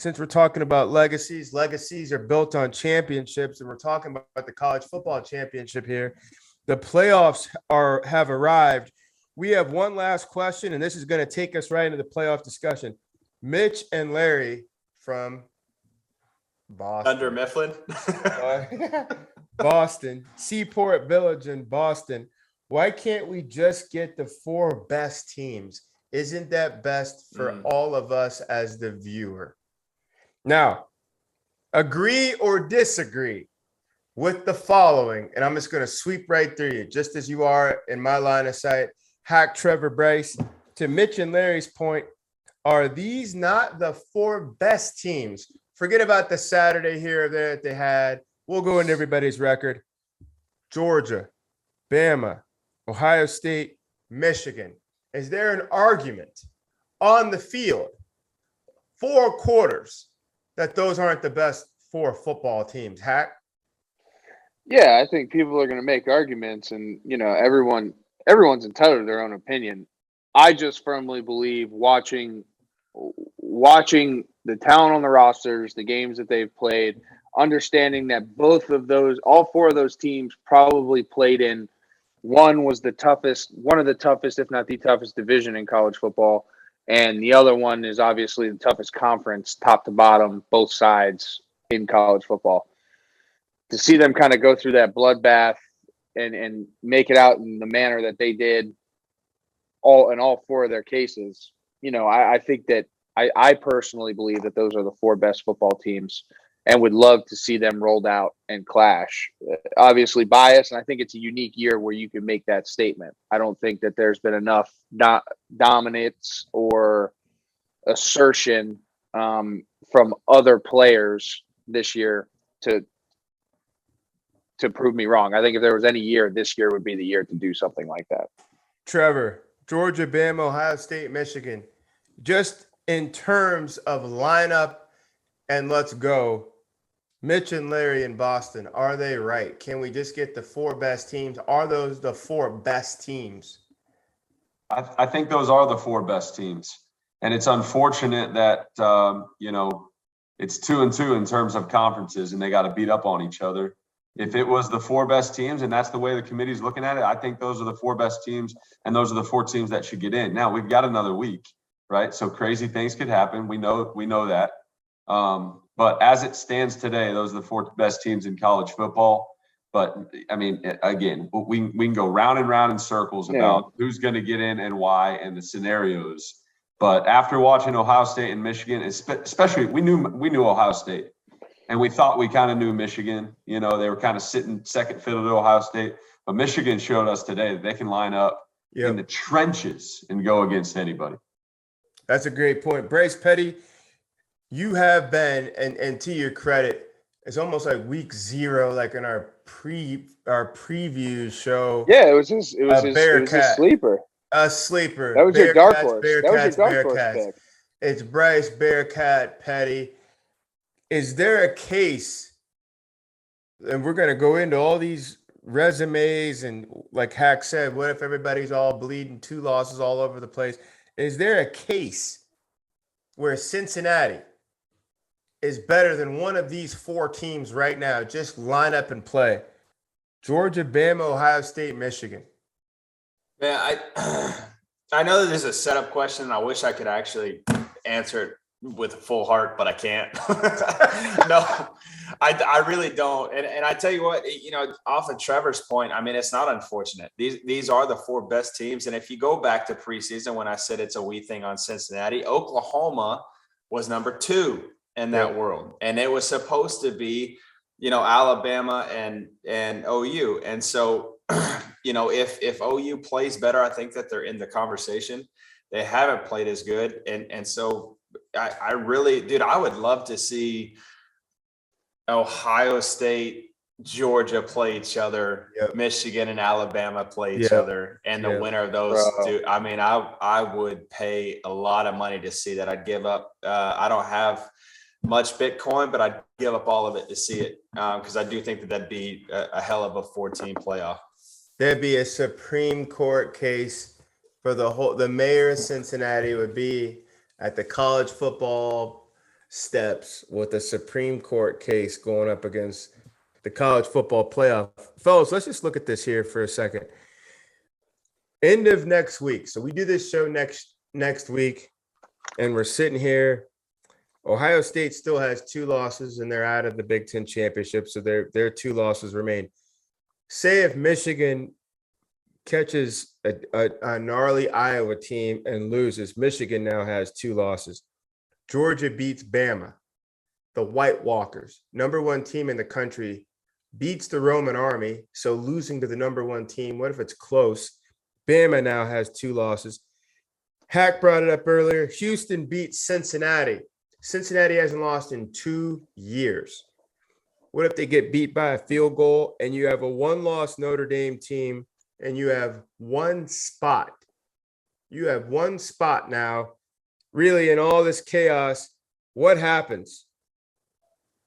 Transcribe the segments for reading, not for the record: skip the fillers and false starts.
since we're talking about legacies are built on championships, and we're talking about the college football championship here. The playoffs have arrived. We have one last question, and this is going to take us right into the playoff discussion. Mitch and Larry from Boston. Under Mifflin? Boston, Seaport Village in Boston. Why can't we just get the 4 best teams? Isn't that best for all of us as the viewer? Now, agree or disagree with the following, and I'm just going to sweep right through you, just as you are in my line of sight. Hack Trevor Bryce. To Mitch and Larry's point, are these not the 4 best teams? Forget about the Saturday here or there that they had. We'll go into everybody's record. Georgia, Bama, Ohio State, Michigan. Is there an argument on the field, 4 quarters, that those aren't the best 4 football teams? Hack? Yeah, I think people are going to make arguments, and everyone's entitled to their own opinion. I just firmly believe watching the talent on the rosters, the games that they've played, understanding that all 4 of those teams probably played in one of the toughest, if not the toughest division in college football. And the other one is obviously the toughest conference, top to bottom, both sides in college football. To see them kind of go through that bloodbath and make it out in the manner that they did in all 4 of their cases, I think that I personally believe that those are the 4 best football teams and would love to see them rolled out and clash. Obviously biased, and I think it's a unique year where you can make that statement. I don't think that there's been enough dominance or assertion from other players this year to prove me wrong. I think if there was any year, this year would be the year to do something like that. Trevor, Georgia, Bama, Ohio State, Michigan. Just in terms of lineup and let's go, Mitch and Larry in Boston, are they right? Can we just get the 4 best teams? Are those the 4 best teams? I think those are the 4 best teams. And it's unfortunate that, it's 2-2 in terms of conferences and they got to beat up on each other. If it was the 4 best teams and that's the way the committee's looking at it, I think those are the 4 best teams and those are the 4 teams that should get in. Now we've got another week, right? So crazy things could happen. We know that. But as it stands today, those are the 4 best teams in college football. But I mean, again, we can go round and round in circles about who's going to get in and why and the scenarios. But after watching Ohio State and Michigan, especially we knew Ohio State. And we thought we kind of knew Michigan. They were kind of sitting second fiddle to Ohio State. But Michigan showed us today that they can line up in the trenches and go against anybody. That's a great point. Bryce Petty, you have been, and to your credit, it's almost like week 0, like in our preview show. Yeah, it was his sleeper. A sleeper. That was your dark horse. That was your dark horse pick. It's Bryce Bearcat Petty. Is there a case, and we're going to go into all these resumes, and like Hack said, what if everybody's all bleeding, 2 losses all over the place? Is there a case where Cincinnati is better than one of these 4 teams right now? Just line up and play. Georgia, Bama, Ohio State, Michigan. Yeah, I know that this is a setup question, and I wish I could actually answer it with a full heart, but I can't. No, I really don't. And I tell you what, off of Trevor's point, I mean, it's not unfortunate. These are the 4 best teams. And if you go back to preseason, when I said it's a we thing on Cincinnati, Oklahoma was number 2 in that world. And it was supposed to be, Alabama and OU. And so, if OU plays better, I think that they're in the conversation. They haven't played as good. And so I really, dude, I would love to see Ohio State, Georgia play each other, Michigan and Alabama play each other, and the winner of those two. I mean, I would pay a lot of money to see that. I'd give up. I don't have much Bitcoin, but I'd give up all of it to see it because I do think that'd be a hell of a 14 playoff. There'd be a Supreme Court case for the mayor of Cincinnati would be at the college football steps with a Supreme Court case going up against the college football playoff. Fellas, let's just look at this here for a second. End of next week. So we do this show next week, and we're sitting here. Ohio State still has 2 losses, and they're out of the Big Ten championship. So their 2 losses remain. Say if Michigan catches a gnarly Iowa team and loses, Michigan now has 2 losses. Georgia beats Bama. The White Walkers, number 1 team in the country, beats the Roman Army. So losing to the number 1 team, what if it's close? Bama now has 2 losses. Hack brought it up earlier. Houston beats Cincinnati. Cincinnati hasn't lost in 2 years. What if they get beat by a field goal and you have a 1-loss Notre Dame team and you have 1 spot? You have 1 spot now. Really, in all this chaos, what happens?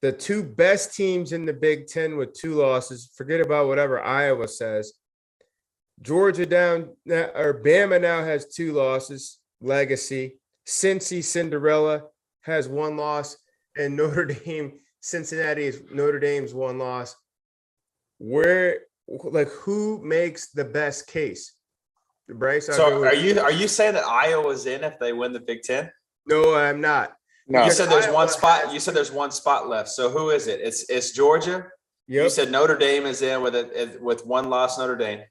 The 2 best teams in the Big Ten with 2 losses, forget about whatever Iowa says. Georgia Bama now has 2 losses, legacy. Cincy Cinderella has 1 loss, and Notre Dame's 1 loss. Who makes the best case? Bryce. So are you saying that Iowa's in if they win the Big Ten? No, I'm not. No. You said there's 1 spot. You said there's 1 spot left. So who is it? It's Georgia. Yep. You said Notre Dame is in with 1 loss. Notre Dame.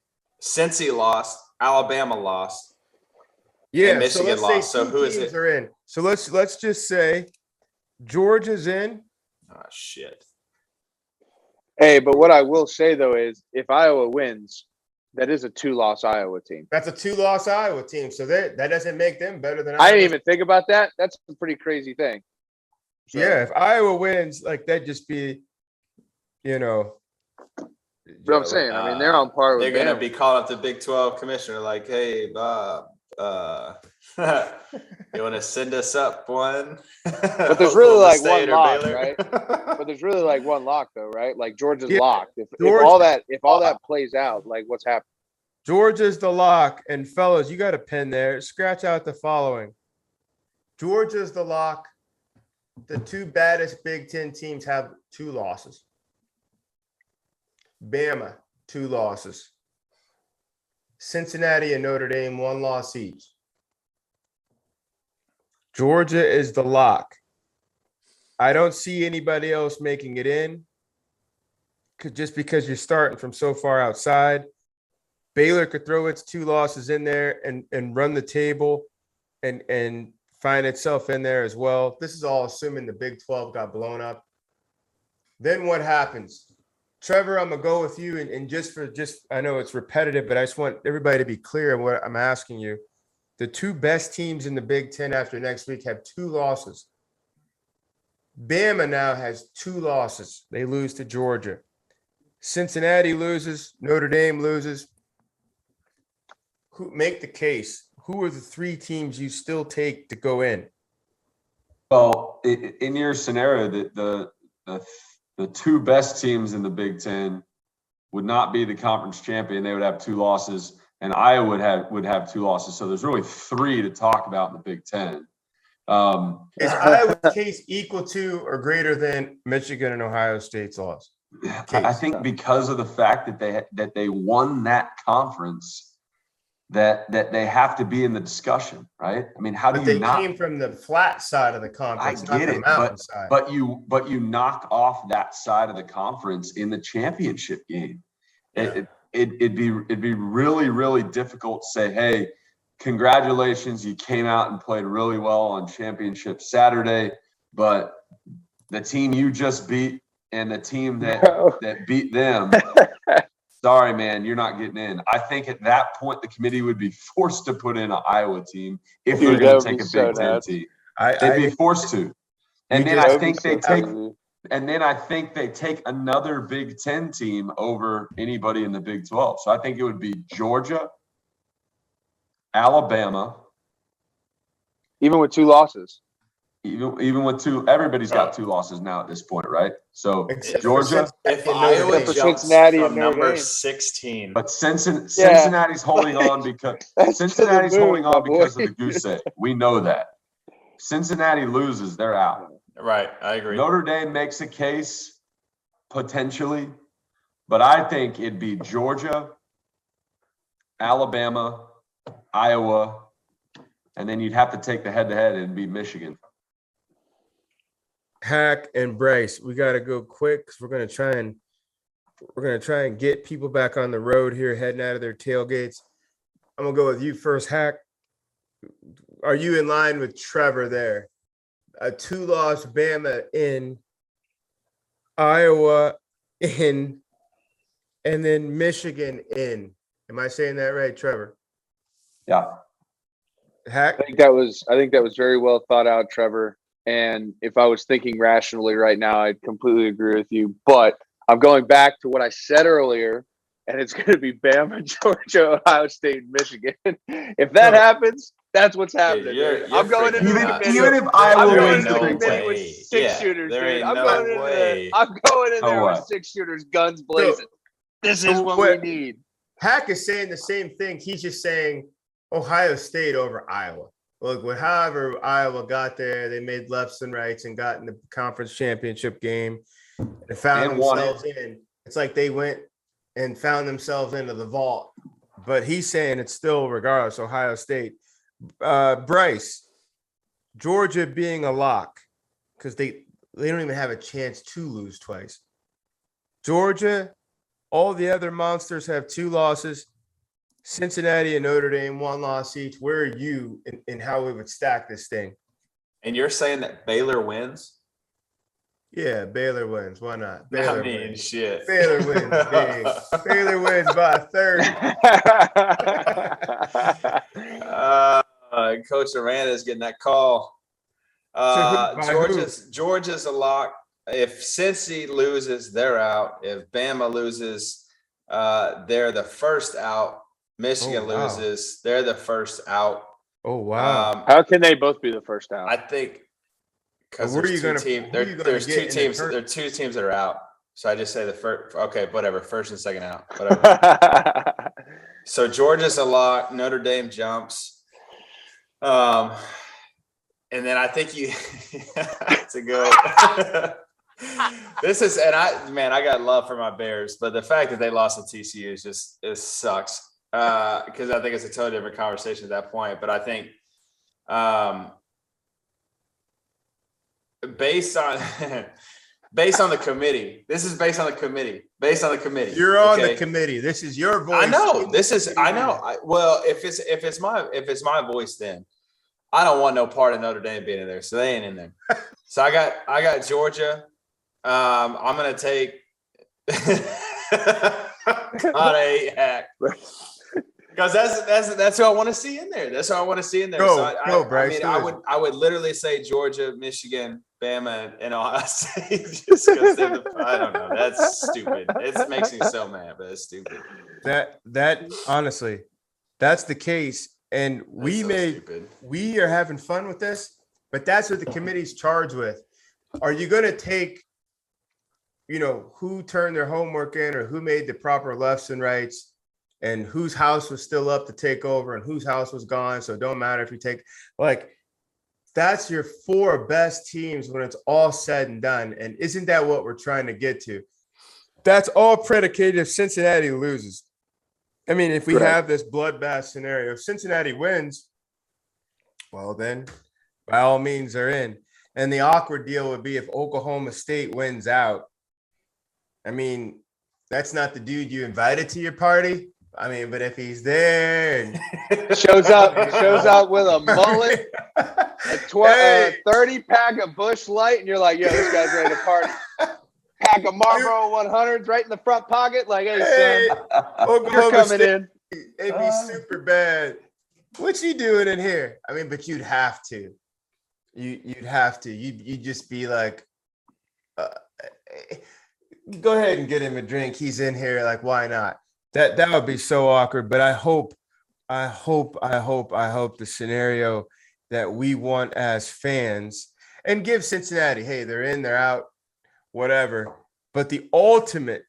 Cincy lost. Alabama lost. Yeah, and Michigan lost. So who is it? Are in. So let's just say Georgia's in. Oh shit. Hey, but what I will say though is if Iowa wins, that is a 2-loss Iowa team. That's a 2-loss Iowa team. So that doesn't make them better than I didn't even think about that. That's a pretty crazy thing. So, yeah, if Iowa wins, that'd just be, But I'm saying, I mean, they're on par with. They're going to be calling up the Big 12 commissioner, like, "Hey, Bob, you want to send us up one?" But there's really like 1 lock, right? But there's really like 1 lock, though, right? Like Georgia's locked. If all that plays out, like what's happening? Georgia's the lock, and fellas, you got a pen there. Scratch out the following. Georgia's the lock. The 2 baddest Big Ten teams have 2 losses. Bama, 2 losses. Cincinnati and Notre Dame, 1 loss each. Georgia is the lock. I don't see anybody else making it in just because you're starting from so far outside. Baylor could throw its 2 losses in there and run the table and find itself in there as well. This is all assuming the Big 12 got blown up. Then what happens? Trevor, I'm going to go with you. And just I know it's repetitive, but I just want everybody to be clear on what I'm asking you. The 2 best teams in the Big Ten after next week have 2 losses. Bama now has 2 losses. They lose to Georgia. Cincinnati loses. Notre Dame loses. Make the case. Who are the 3 teams you still take to go in? Well, in your scenario, the 2 best teams in the Big Ten would not be the conference champion. They would have 2 losses, and Iowa would have 2 losses. So there's really 3 to talk about in the Big Ten. Is Iowa's case equal to or greater than Michigan and Ohio State's loss? I think because of the fact that they won that conference, that they have to be in the discussion, right? I mean, how do you not? They came from the flat side of the conference, I get not the mountain side. But you knock off that side of the conference in the championship game. Yeah. It'd be really, really difficult to say, hey, congratulations, you came out and played really well on championship Saturday, but the team you just beat and the team that beat them, sorry, man, you're not getting in. I think at that point, the committee would be forced to put in an Iowa team if they're going to take a Big Ten team. They'd be forced to. And then I think they take another Big Ten team over anybody in the Big 12. So I think it would be Georgia, Alabama. Even with 2 losses. Even with 2, everybody's got 2 losses now at this point, right? So Georgia, if Iowa jumps Cincinnati from number Dame. 16, but Cincinnati's holding on because of the goose egg. We know that. Cincinnati loses, they're out. Right. I agree. Notre Dame makes a case potentially, but I think it'd be Georgia, Alabama, Iowa, and then you'd have to take the head-to-head and be Michigan. Hack and Bryce, we got to go quick because we're gonna try and get people back on the road here, heading out of their tailgates. I'm gonna go with you first, Hack. Are you in line with Trevor there? A 2-loss Bama in, Iowa in, and then Michigan in. Am I saying that right, Trevor? Yeah. Hack? I think that was very well thought out, Trevor. And if I was thinking rationally right now, I'd completely agree with you. But I'm going back to what I said earlier, and it's going to be Bama, Georgia, Ohio State, Michigan. If that happens, that's what's happening. You're I'm going into the freaking committee. Even if I'm Iowa going wins into the the committee with way. 6 shooters, there dude. ain't I'm no going in there. way. I'm going in there with what? 6 shooters, guns blazing. This is what we need. Hack is saying the same thing. He's just saying Ohio State over Iowa. Look, however Iowa got there, they made lefts and rights and got in the conference championship game and found And won themselves in. It's like they went and found themselves into the vault. But he's saying it's still, regardless, Ohio State. Bryce, Georgia being a lock because they don't even have a chance to lose twice. Georgia, all the other monsters have 2 losses. Cincinnati and Notre Dame, 1 loss each. Where are you in how we would stack this thing? And you're saying that Baylor wins? Yeah, Baylor wins. Why not? Baylor wins. Shit. Baylor wins big. Baylor wins by 30. Coach Aranda is getting that call. Georgia's a lock. If Cincy loses, they're out. If Bama loses, they're the first out. Michigan loses, they're the first out. Oh wow! How can they both be the first out? I think because there's 2 teams. There's 2 teams. There are 2 teams that are out. So I just say the first. Okay, whatever. First and second out. Whatever. So Georgia's a lock. Notre Dame jumps. And then I think you to go. This is, and I got love for my Bears, but the fact that they lost to TCU it sucks. Because I think it's a totally different conversation at that point. But I think based on the committee, this is based on the committee. You're on the committee. This is your voice. I know. Well, if it's my voice, then I don't want no part of Notre Dame being in there, so they ain't in there. So I got Georgia. I'm gonna take Hack. Because that's who I want to see in there. That's who I want to see in there. Go, Bryce. I would literally say Georgia, Michigan, Bama, and Ohio State. Just because I don't know. That's stupid. It makes me so mad, but it's stupid. That honestly, that's the case. And we are having fun with this, but that's what the committee's charged with. Are you going to take, who turned their homework in or who made the proper lefts and rights and whose house was still up to take over and whose house was gone? So it don't matter if you take, that's your 4 best teams when it's all said and done. And isn't that what we're trying to get to? That's all predicated if Cincinnati loses. I mean, if we have this bloodbath scenario, if Cincinnati wins, well, then by all means they're in. And the awkward deal would be if Oklahoma State wins out. I mean, that's not the dude you invited to your party. I mean, but if he's there and shows up with a mullet, a 30-pack of Busch Light, and you're like, yo, this guy's ready to party. Pack of Marlboro 100s right in the front pocket. Like, hey, son, you're coming in. It'd be super bad. What you doing in here? I mean, but you'd have to. You'd have to. You'd just be like, go ahead and get him a drink. He's in here. Like, why not? That would be so awkward. But I hope the scenario that we want as fans and give Cincinnati, hey, they're in, they're out, whatever. But the ultimate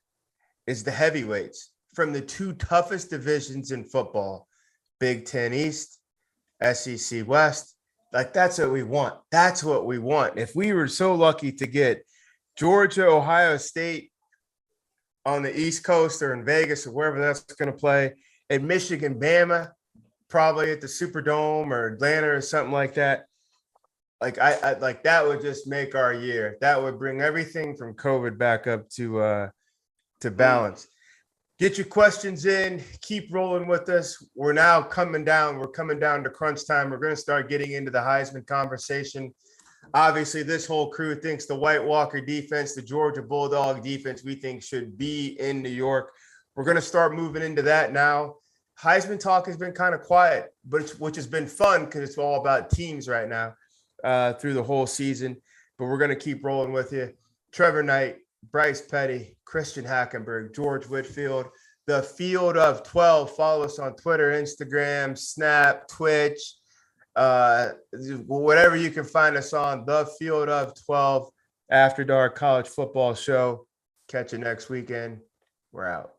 is the heavyweights from the 2 toughest divisions in football, Big Ten East, SEC West. Like, that's what we want. That's what we want. If we were so lucky to get Georgia, Ohio State on the East Coast or in Vegas or wherever that's going to play, and Michigan, Bama, probably at the Superdome or Atlanta or something like that. Like I like that would just make our year. That would bring everything from COVID back up to balance. Get your questions in. Keep rolling with us. We're now coming down. We're coming down to crunch time. We're going to start getting into the Heisman conversation. Obviously, this whole crew thinks the White Walker defense, the Georgia Bulldog defense, we think should be in New York. We're going to start moving into that now. Heisman talk has been kind of quiet, but which has been fun because it's all about teams right now through the whole season. But we're going to keep rolling with you. Trevor Knight, Bryce Petty, Christian Hackenberg, George Whitfield, the Field of 12. Follow us on Twitter, Instagram, Snap, Twitch, whatever you can find us on. The Field of 12 After Dark College Football Show. Catch you next weekend. We're out.